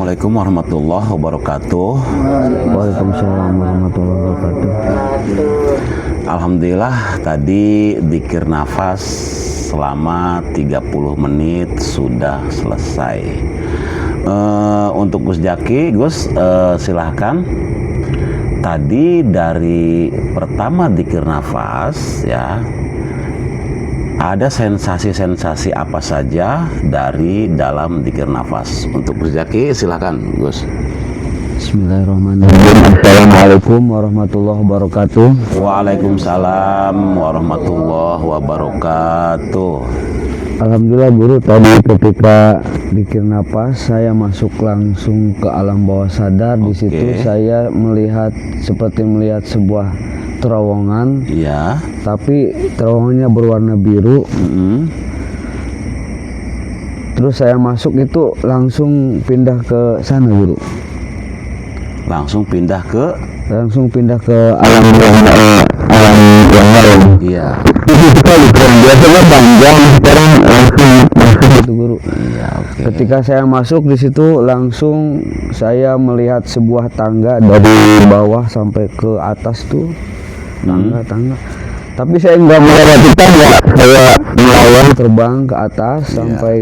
Assalamualaikum warahmatullahi wabarakatuh. Waalaikumsalam warahmatullahi wabarakatuh. Alhamdulillah tadi dzikir nafas selama 30 menit sudah selesai. Untuk Gus Jaki, Gus silahkan. Tadi dari pertama dzikir nafas ya, ada sensasi-sensasi apa saja dari dalam dzikir nafas? Untuk Gus Jaki, silakan, Gus. Bismillahirrahmanirrahim. Assalamualaikum warahmatullahi wabarakatuh. Waalaikumsalam warahmatullahi wabarakatuh. Alhamdulillah guru, tadi ketika dzikir nafas saya masuk langsung ke alam bawah sadar. Di situ saya seperti melihat sebuah terowongan. Iya. Tapi terowongannya berwarna biru. Terus saya masuk itu langsung pindah ke sana guru. Langsung pindah ke alam yang lain. Iya. Biasanya panjang, sekarang langsung masuk itu guru. Iya, oke. Ketika saya masuk di situ langsung saya melihat sebuah tangga dari bawah sampai ke atas tuh. Tangga. Tapi saya nggak melewati tangga, saya melayang terbang ke atas sampai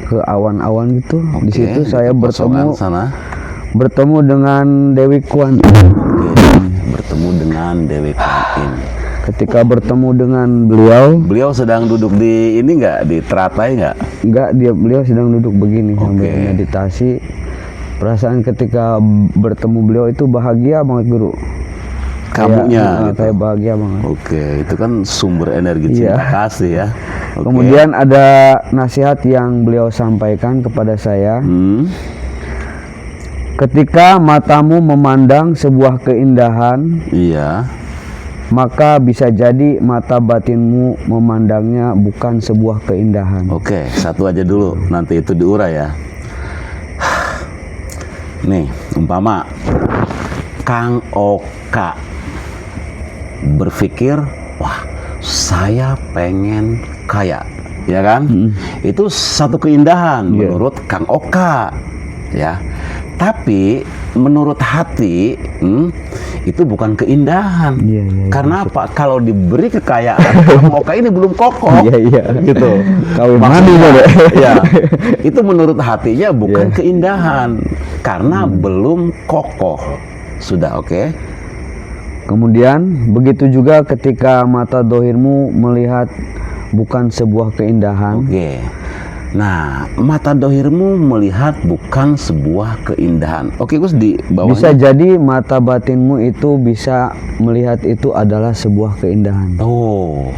ke awan-awan gitu. Di situ saya bertemu dengan Dewi Kuan. Bertemu dengan Dewi Kuan. Ketika bertemu dengan beliau sedang duduk di ini nggak, di teratai nggak? Nggak, beliau sedang duduk begini sambil meditasi. Perasaan ketika bertemu beliau itu bahagia banget guru. Kamunya kayak bahagia banget. Oke, itu kan sumber energi cinta kasih ya. Kemudian ada nasihat yang beliau sampaikan kepada saya. Ketika matamu memandang sebuah keindahan, maka bisa jadi mata batinmu memandangnya bukan sebuah keindahan. Oke, satu aja dulu, nanti itu diurai ya. Nih, umpama Kang Oka berpikir, wah, saya pengen kaya, ya kan? Itu satu keindahan menurut Kang Oka, ya. Tapi menurut hati itu bukan keindahan. Karena apa? Kalau diberi kekayaan, Kang Oka ini belum kokoh, gitu. Ya, itu menurut hatinya bukan keindahan, karena belum kokoh. Sudah oke. Kemudian begitu juga ketika mata dohirmu melihat bukan sebuah keindahan. Nah, mata dohirmu melihat bukan sebuah keindahan. Oke, Gus, di bawahnya. Bisa jadi mata batinmu itu bisa melihat itu adalah sebuah keindahan. Oh,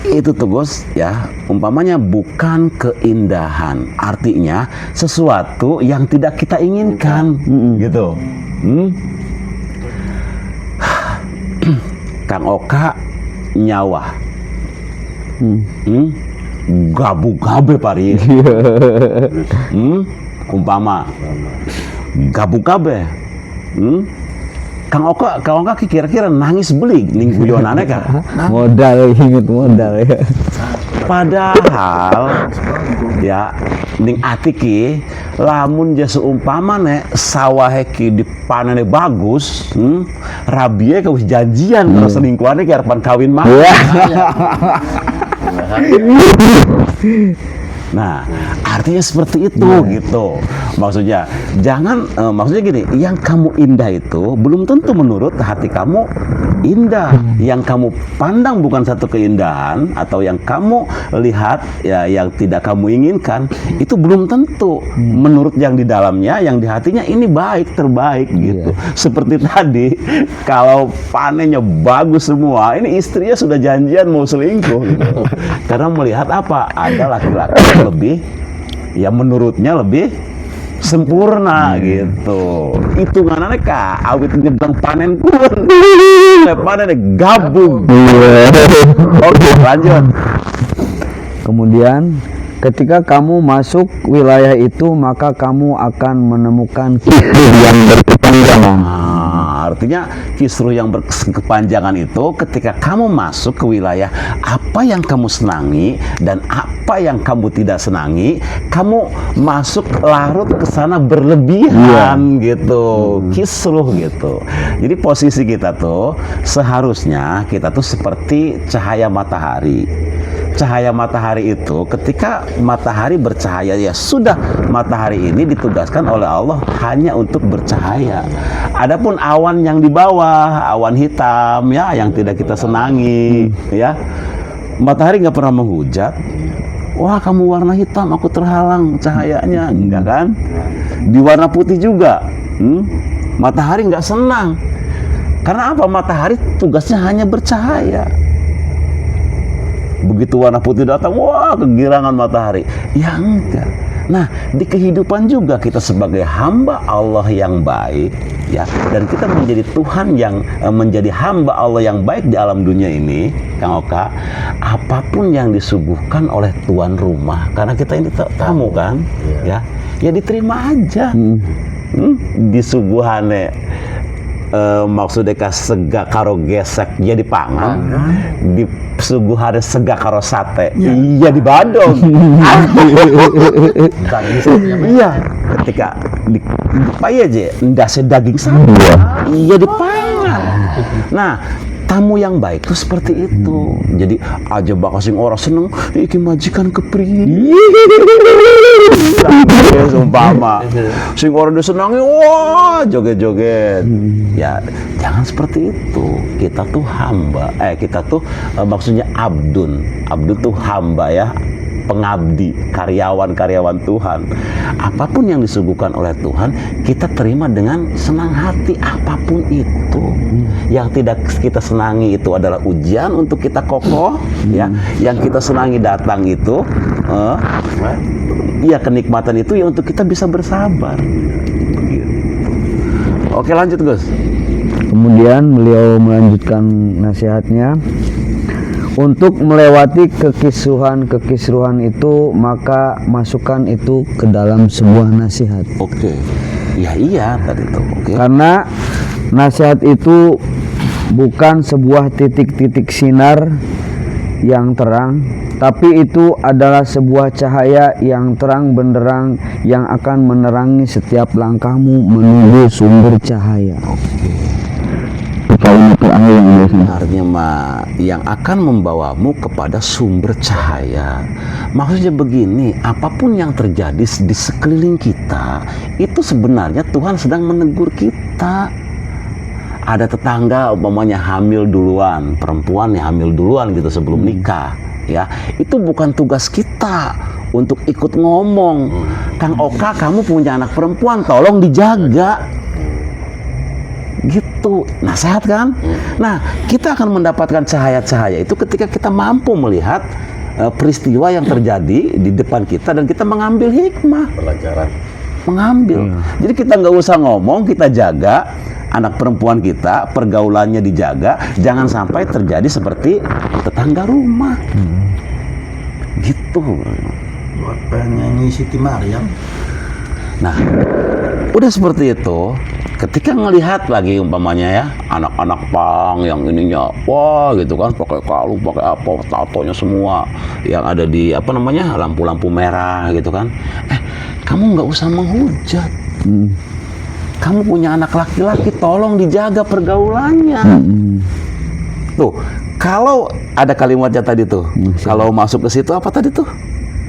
itu tuh Gus ya. Umpamanya bukan keindahan, artinya sesuatu yang tidak kita inginkan, gitu. Kang Oka nyawa. Gabu-gabe pari. Umpama gabu-gabe. Kang Oka kira-kira nangis beli ning guyonane ka? Modal, inget modal ya. Padahal ya ning ati ki lamun jasa umpamane sawahe ki dipanene bagus, rabie ka wis janjian karo selingkuhane ki arepan kawin mah. Nah, artinya seperti itu gitu. Maksudnya maksudnya gini, yang kamu indah itu belum tentu menurut hati kamu indah. Yang kamu pandang bukan satu keindahan, atau yang kamu lihat ya yang tidak kamu inginkan, itu belum tentu menurut yang di dalamnya, yang di hatinya ini baik, terbaik gitu. Seperti tadi, kalau panennya bagus semua, ini istrinya sudah janjian mau selingkuh gitu. Karena melihat apa? Ada laki-laki lebih, ya menurutnya lebih sempurna gitu. Hitungannya kak awit nyedang panen pun panen gabung. Oke, lanjut. Kemudian ketika kamu masuk wilayah itu, maka kamu akan menemukan kisah yang berkepanjangan. Artinya kisruh yang berkepanjangan itu ketika kamu masuk ke wilayah apa yang kamu senangi dan apa yang kamu tidak senangi, kamu masuk larut ke sana berlebihan gitu, kisruh gitu. Jadi posisi kita tuh seharusnya kita tuh seperti cahaya matahari. Cahaya matahari itu ketika matahari bercahaya, ya sudah, matahari ini ditugaskan oleh Allah hanya untuk bercahaya. Adapun awan yang di bawah, awan hitam ya yang tidak kita senangi ya, matahari nggak pernah menghujat. Wah, kamu warna hitam, aku terhalang cahayanya, enggak kan? Di warna putih juga, matahari nggak senang. Karena apa? Matahari tugasnya hanya bercahaya. Begitu warna putih datang, wah, kegirangan matahari. Ya enggak. Nah, di kehidupan juga kita sebagai hamba Allah yang baik, ya, dan kita menjadi Tuhan yang menjadi hamba Allah yang baik di alam dunia ini, Kang Oka. Apapun yang disuguhkan oleh tuan rumah, karena kita ini tamu kan, ya diterima aja. Disuguhane maksudnya sega karo gesek jadi pangan, di suguhane sega karo sate iya di Badong. Iya, ketika di aja ndase daging sapi iya di pangan. Nah, tamu yang baik itu seperti itu. Jadi aja bakal sing orang seneng iki majikan kepri. Sumpama sing orang disenangi, wah, joget-joget. Ya, jangan seperti itu. Kita tuh hamba. Kita tuh maksudnya abdun. Abdun tuh hamba ya, pengabdi, karyawan-karyawan Tuhan. Apapun yang disuguhkan oleh Tuhan, kita terima dengan senang hati. Apapun itu. Yang tidak kita senangi itu adalah ujian untuk kita kokoh, ya. Yang kita senangi datang itu, ya, kenikmatan itu ya untuk kita bisa bersabar. Oke, lanjut Gus. Kemudian beliau melanjutkan nasihatnya. Untuk melewati kekisruhan itu, maka masukkan itu ke dalam sebuah nasihat. Oke. Ya iya tadi tuh. Oke. Karena nasihat itu bukan sebuah titik-titik sinar yang terang, tapi itu adalah sebuah cahaya yang terang benderang yang akan menerangi setiap langkahmu menuju sumber cahaya. Artinya yang akan membawamu kepada sumber cahaya. Maksudnya begini, apapun yang terjadi di sekeliling kita, itu sebenarnya Tuhan sedang menegur kita. Ada tetangga umpamanya hamil duluan, perempuan yang hamil duluan gitu sebelum nikah, ya. Itu bukan tugas kita untuk ikut ngomong, Kang Oka, kamu punya anak perempuan, tolong dijaga. Gitu, nasihat kan? Nah, kita akan mendapatkan cahaya-cahaya itu ketika kita mampu melihat peristiwa yang terjadi di depan kita dan kita mengambil hikmah, pelajaran, mengambil. Jadi kita nggak usah ngomong, kita jaga anak perempuan kita, pergaulannya dijaga, jangan sampai terjadi seperti tetangga rumah. Gitu. Buat penyanyi Siti Maryam. Nah, udah seperti itu. Ketika ngelihat lagi umpamanya ya anak-anak pang yang ininya wah gitu kan, pakai kalung, pakai apa, tatonya semua yang ada di apa namanya lampu-lampu merah gitu kan, kamu nggak usah menghujat. Kamu punya anak laki-laki, tolong dijaga pergaulannya. Tuh, kalau ada kalimatnya tadi tuh, kalau masuk ke situ apa tadi tuh?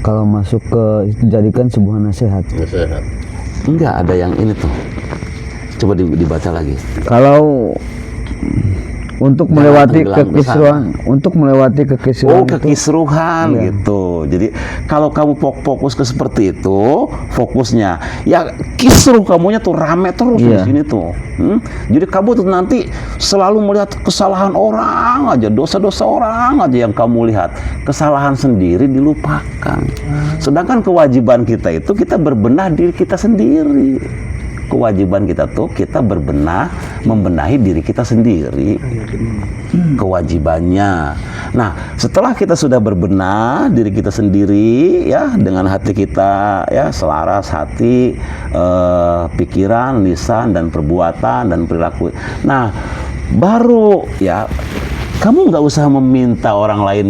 Kalau masuk ke jadikan sebuah nasihat. Enggak, ada yang ini tuh. Coba dibaca lagi. Kalau untuk melewati kekisruhan, kekisruhan gitu. Jadi kalau kamu fokus ke seperti itu, fokusnya ya kisruh, kamunya tuh rame terus di sini tuh. Jadi kamu tuh nanti selalu melihat kesalahan orang aja, dosa-dosa orang aja yang kamu lihat. Kesalahan sendiri dilupakan. Sedangkan kewajiban kita itu kita berbenah diri kita sendiri. kewajiban kita tuh kita membenahi diri kita sendiri. Kewajibannya. Nah, setelah kita sudah berbenah diri kita sendiri ya dengan hati kita ya selaras hati, pikiran, lisan dan perbuatan dan perilaku. Nah, baru ya kamu nggak usah meminta orang lain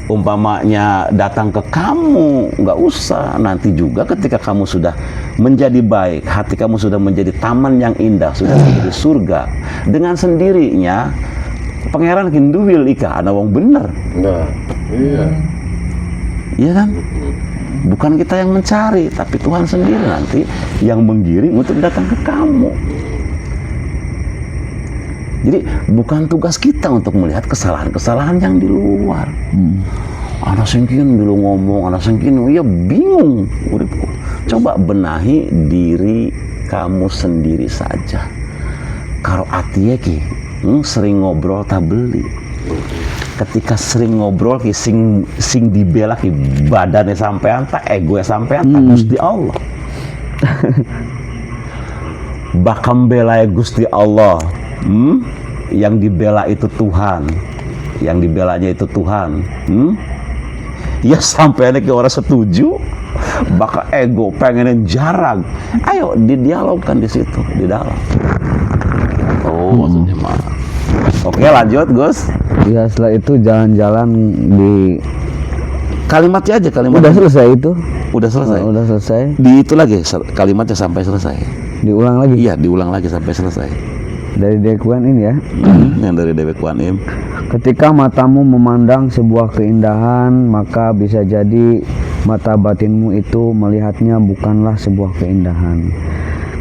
umpamanya datang ke kamu, nggak usah. Nanti juga ketika kamu sudah menjadi baik, hati kamu sudah menjadi taman yang indah, sudah menjadi surga, dengan sendirinya pangeran kinduwil ika ana wong bener. Nah, iya. Iya kan? Bukan kita yang mencari, tapi Tuhan sendiri nanti yang menggiring untuk datang ke kamu. Jadi bukan tugas kita untuk melihat kesalahan-kesalahan yang di luar. Anak sengkin dulu ngomong, anak sengkin, ya bingung. Coba benahi diri kamu sendiri saja. Kalau atiye ki, sering ngobrol tak beli. Ketika sering ngobrol ki sing dibela ki badannya sampean tak, ego sampean tak, Gusti Allah. Bakam bela Gusti Allah. Yang dibela itu Tuhan, yang dibelanya itu Tuhan. Ya sampai ada orang setuju, bakal ego pengenin jarang. Ayo didialogkan di situ di dalam. Oh, maksudnya mah. Oke, lanjut Gus. Ya setelah itu jalan-jalan di Kalimatnya aja, kalimat. udah selesai itu. Udah selesai. Udah selesai. Di itu lagi kalimatnya sampai selesai. Diulang lagi. Iya, diulang lagi sampai selesai. Dari Dekwan ini ya. Yang dari Dewi Kwan Im. Ketika matamu memandang sebuah keindahan, maka bisa jadi mata batinmu itu melihatnya bukanlah sebuah keindahan.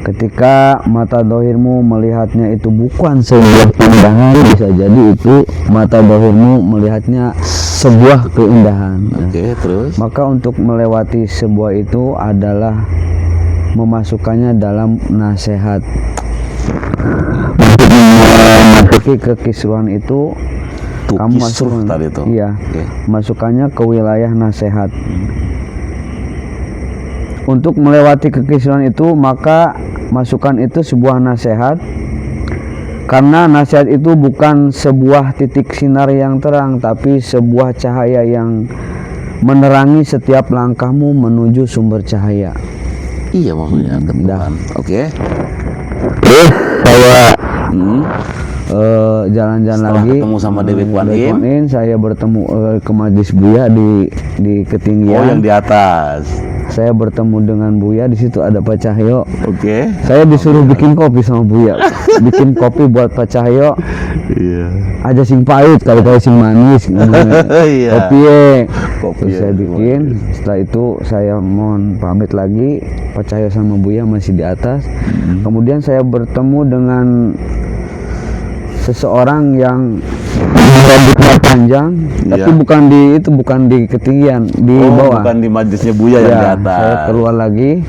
Ketika mata dohirmu melihatnya itu bukan sebuah keindahan, bisa jadi itu mata dohirmu melihatnya sebuah keindahan. Oke, terus. Maka untuk melewati sebuah itu adalah memasukkannya dalam nasihat. Memasuki kekisruhan itu kamu Kisruh masuk tadi itu. iya, Oke. masukkannya ke wilayah nasihat. Untuk melewati kekisruhan itu maka masukkan itu sebuah nasihat, karena nasihat itu bukan sebuah titik sinar yang terang, tapi sebuah cahaya yang menerangi setiap langkahmu menuju sumber cahaya. Iya, maksudnya ke Tuhan. Oke. Terus saya jalan-jalan Setelah lagi ketemu sama Dewi Kwan Im, saya bertemu ke Majlis Buya di ketinggian. oh yang di atas. Saya bertemu dengan Buya, di situ ada Pak Cahyo. Oke. Saya disuruh bikin kopi sama Buya. Bikin kopi buat Pak Cahyo. Iya. Aja sing pahit, kalau sing manis. Iya. Kopi ya. Kopi Terus ya, saya bikin. Setelah itu saya mohon pamit lagi. Pak Cahyo sama Buya masih di atas. Kemudian saya bertemu dengan seseorang yang rambutnya panjang, tapi bukan di ketinggian, di bawah. Bukan di majlisnya Buya yang di atas. Saya keluar lagi.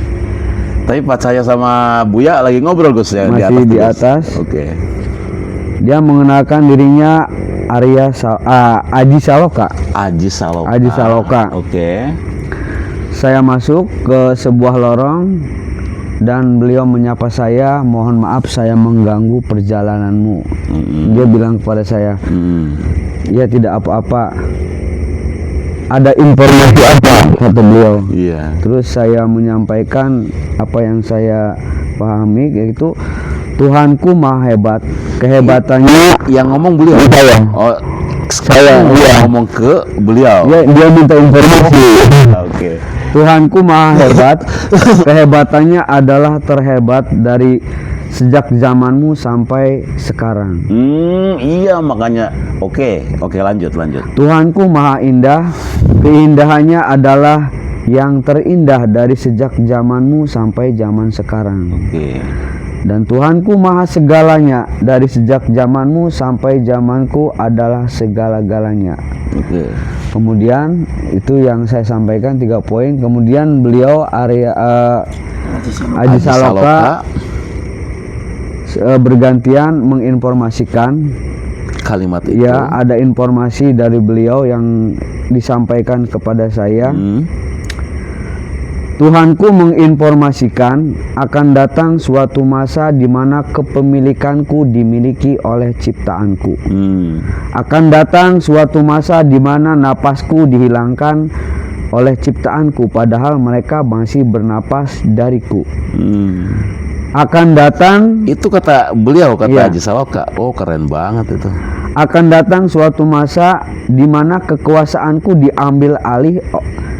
Tapi Pak Cahyo sama Buya lagi ngobrol Gus ya Masih di atas. Oke. Dia mengenalkan dirinya Aji Saloka. Aji Saloka. Aji Saloka. Oke. Saya masuk ke sebuah lorong dan beliau menyapa saya, mohon maaf saya mengganggu perjalananmu. Dia bilang kepada saya, ya tidak apa-apa. Ada informasi apa? Kata beliau. Iya. Terus saya menyampaikan apa yang saya pahami, yaitu Tuhanku maha hebat. Kehebatannya Yang ngomong beliau. saya. Oh, Saya ngomong ke beliau. dia minta informasi. Oke. Tuhanku maha hebat. Kehebatannya adalah terhebat dari sejak zamanmu sampai sekarang. Iya makanya. Oke, lanjut. Tuhanku maha indah. Keindahannya adalah yang terindah dari sejak zamanmu sampai zaman sekarang. Oke. Dan Tuhanku maha segalanya, dari sejak zamanmu sampai zamanku adalah segala-galanya. Oke. Kemudian itu yang saya sampaikan 3 poin. Kemudian beliau Aji Saloka bergantian menginformasikan. Kalimat itu. Ya, ada informasi dari beliau yang disampaikan kepada saya. Tuhanku menginformasikan akan datang suatu masa di mana kepemilikanku dimiliki oleh ciptaanku. Akan datang suatu masa di mana napasku dihilangkan oleh ciptaanku, padahal mereka masih bernapas dariku. Akan datang, Itu kata beliau, kata Iya. Haji Sawaka. Oh, keren banget itu. akan datang suatu masa di mana kekuasaanku diambil alih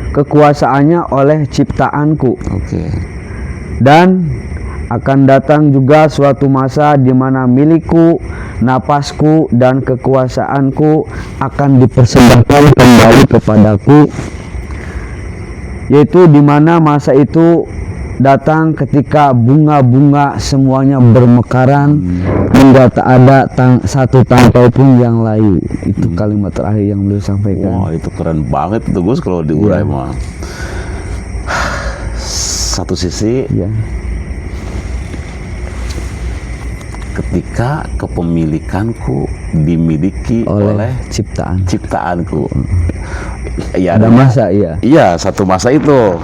kekuasaannya oleh ciptaanku. Oke. Dan akan datang juga suatu masa di mana milikku, napasku, dan kekuasaanku akan dipersembahkan kembali kepadaku, yaitu di mana masa itu datang ketika bunga-bunga semuanya bermekaran hingga tak ada satu tangkai pun yang layu. Itu kalimat terakhir yang beliau sampaikan. Wah, itu keren banget itu Gus kalau diurai mah. Satu sisi, Ya. ketika kepemilikanku dimiliki oleh ciptaanku. Ya, Ada masa, ya. Iya, satu masa itu.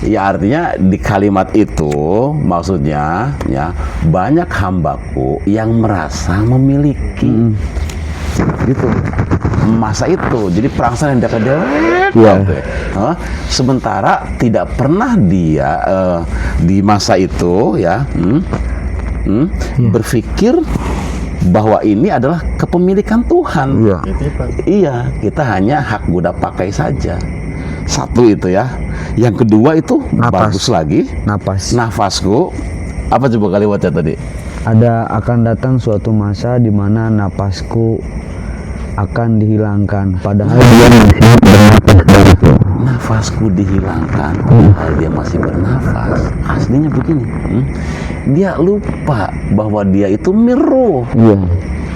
Ya, artinya di kalimat itu maksudnya ya banyak hambaku yang merasa memiliki gitu masa itu. Jadi perasaan yang dekat-dekat. Iya. Sementara tidak pernah dia di masa itu ya berpikir bahwa ini adalah kepemilikan Tuhan. Iya. Iya, kita hanya hak guna pakai saja. Satu itu ya. Yang kedua itu Napas. bagus lagi. Nafasku. Apa coba kalimatnya tadi? Akan datang suatu masa di mana napasku akan dihilangkan, padahal dia masih bernapas dariku. Nafasku dihilangkan, padahal dia masih bernafas. Aslinya begini. Dia lupa bahwa dia itu miruh. Iya.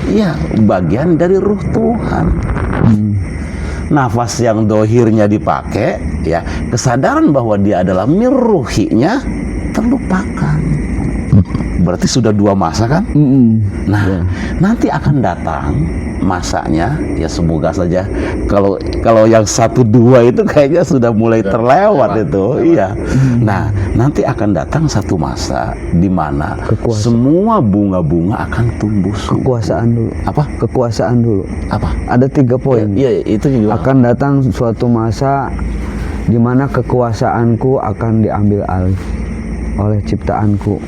Iya, bagian dari ruh Tuhan. Nafas yang dohirnya dipakai, ya kesadaran bahwa dia adalah miruhinya terlupakan. Berarti sudah dua masa kan? Nah, nanti akan datang masanya, ya semoga saja. Kalau yang 1-2 itu kayaknya sudah mulai terlewat itu, iya. Nah, nanti akan datang satu masa di mana semua bunga-bunga akan tumbuh subur. Kekuasaan dulu. Apa? Kekuasaan dulu. Apa? Ada 3 poin. Iya, itu juga. Akan datang suatu masa di mana kekuasaanku akan diambil alih oleh ciptaanku.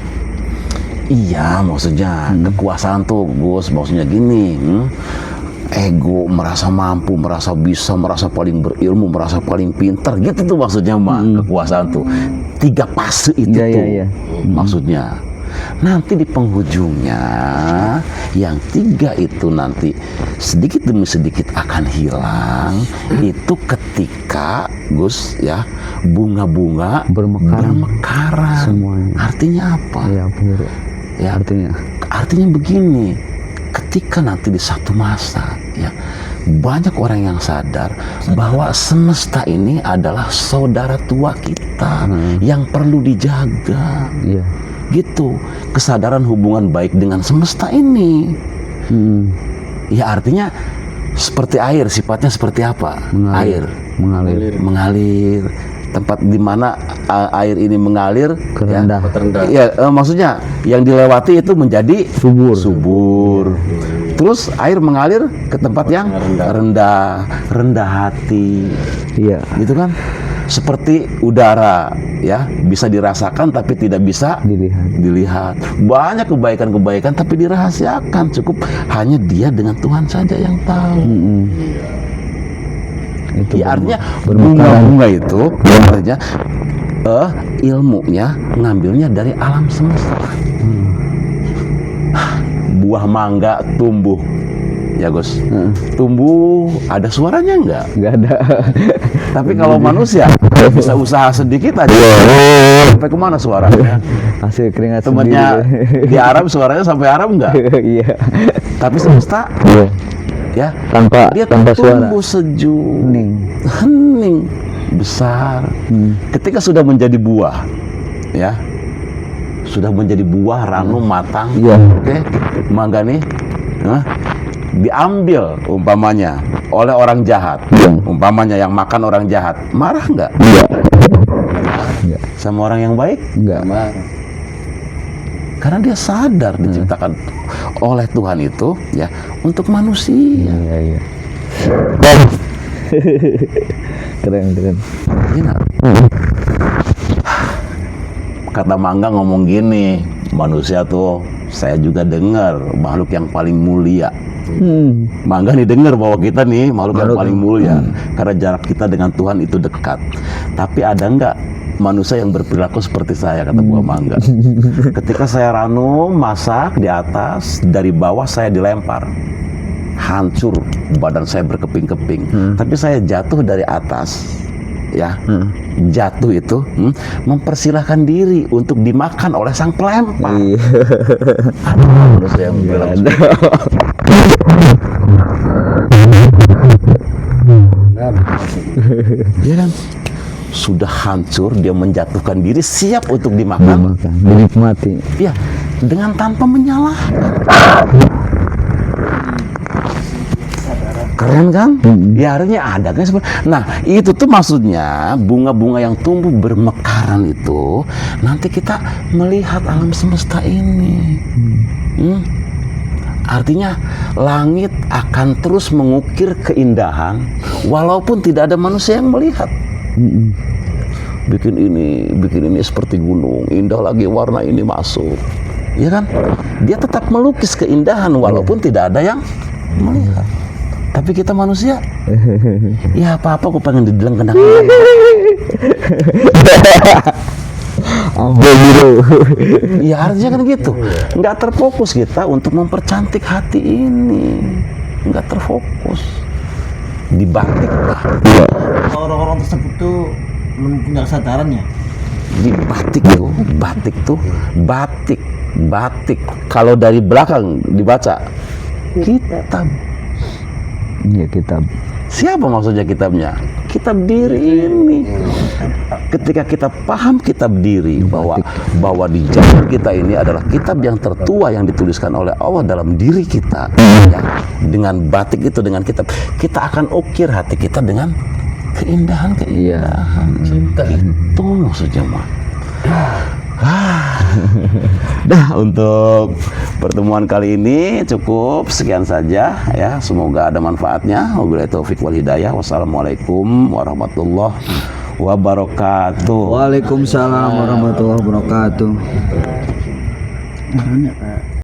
Iya, maksudnya kekuasaan tuh, Gus, maksudnya gini, ego, merasa mampu, merasa bisa, merasa paling berilmu, merasa paling pintar, gitu tuh maksudnya, kekuasaan tuh. 3 fase itu Iya, tuh, iya, iya. maksudnya. Nanti di penghujungnya, yang 3 itu nanti sedikit demi sedikit akan hilang. Itu ketika, Gus, ya, bunga-bunga bermekaran. Semuanya. Artinya apa? Iya, Guru. Ya, artinya begini, ketika nanti di satu masa ya banyak orang yang sadar bahwa semesta ini adalah saudara tua kita yang perlu dijaga. Iya. Gitu, kesadaran hubungan baik dengan semesta ini. Ya, artinya seperti air, sifatnya seperti apa? Mengalir. Mengalir. Tempat di mana air ini mengalir Kerendah. ya, maksudnya yang dilewati itu menjadi subur. Terus air mengalir ke tempat yang rendah hati. Iya. Gitu kan? Seperti udara ya, bisa dirasakan tapi tidak bisa dilihat. Banyak kebaikan-kebaikan tapi dirahasiakan, cukup hanya dia dengan Tuhan saja yang tahu. Itu Ya, artinya bunga-bunga itu artinya ilmunya ngambilnya dari alam semesta. Buah mangga tumbuh, ya Gus. Tumbuh ada suaranya enggak? Nggak ada. Tapi kalau manusia bisa usaha sedikit aja sampai kemana suaranya? Hasil keringat Temannya sendiri. di Arab suaranya sampai Arab enggak? Iya. Tapi semesta ya dia tanpa suara. tumbuh sejuk, Hening. besar. Ketika sudah menjadi buah, ya sudah menjadi buah, ranum, matang, oke, mangga nih, diambil umpamanya oleh orang jahat, umpamanya yang makan orang jahat, marah nggak? Enggak. Sama orang yang baik? Enggak. Karena dia sadar diciptakan oleh Tuhan itu ya untuk manusia. Iya. Keren. Iya nggak? Kata Mangga ngomong gini, manusia tuh saya juga dengar makhluk yang paling mulia. Mangga nih dengar bahwa kita nih makhluk yang paling mulia karena jarak kita dengan Tuhan itu dekat. Tapi ada nggak manusia yang berperilaku seperti saya, kata Buah Mangga. Ketika saya ranum masak di atas, dari bawah saya dilempar, hancur badan saya berkeping-keping. Tapi saya jatuh dari atas, ya jatuh itu mempersilahkan diri untuk dimakan oleh sang pelempar. Ada manusia yang bilang dia kan sudah hancur, dia menjatuhkan diri siap untuk dimakan, dinikmati. ya dengan tanpa menyalahkan. Keren kan? Ya artinya ada kan. Nah itu tuh maksudnya bunga-bunga yang tumbuh bermekaran itu nanti kita melihat alam semesta ini. Artinya langit akan terus mengukir keindahan walaupun tidak ada manusia yang melihat. Bikin ini seperti gunung, indah lagi warna ini masuk. Ya kan? Dia tetap melukis keindahan walaupun tidak ada yang melihat. Tapi kita manusia, ya apa-apa aku pengen dibilang kendang. Ya artinya kan gitu. Nggak terfokus kita untuk mempercantik hati ini. Nggak terfokus. Dibatik lah. Orang-orang tersebut tuh belum punya kesadaran ya. Batik. Kalau dari belakang dibaca, kitab. Iya, kitab. Siapa maksudnya kitabnya? Kitab diri ini. Ketika kita paham kitab diri bahwa di zaman kita ini adalah kitab yang tertua yang dituliskan oleh Allah dalam diri kita, ya, dengan batik itu, dengan kitab, kita akan ukir hati kita dengan keindahan. Cinta itu maksudnya mah. Dah, untuk pertemuan kali ini cukup sekian saja ya. Semoga ada manfaatnya. Wabillahi taufik wal hidayah. Wassalamualaikum warahmatullahi wabarakatuh. Waalaikumsalam warahmatullahi wabarakatuh.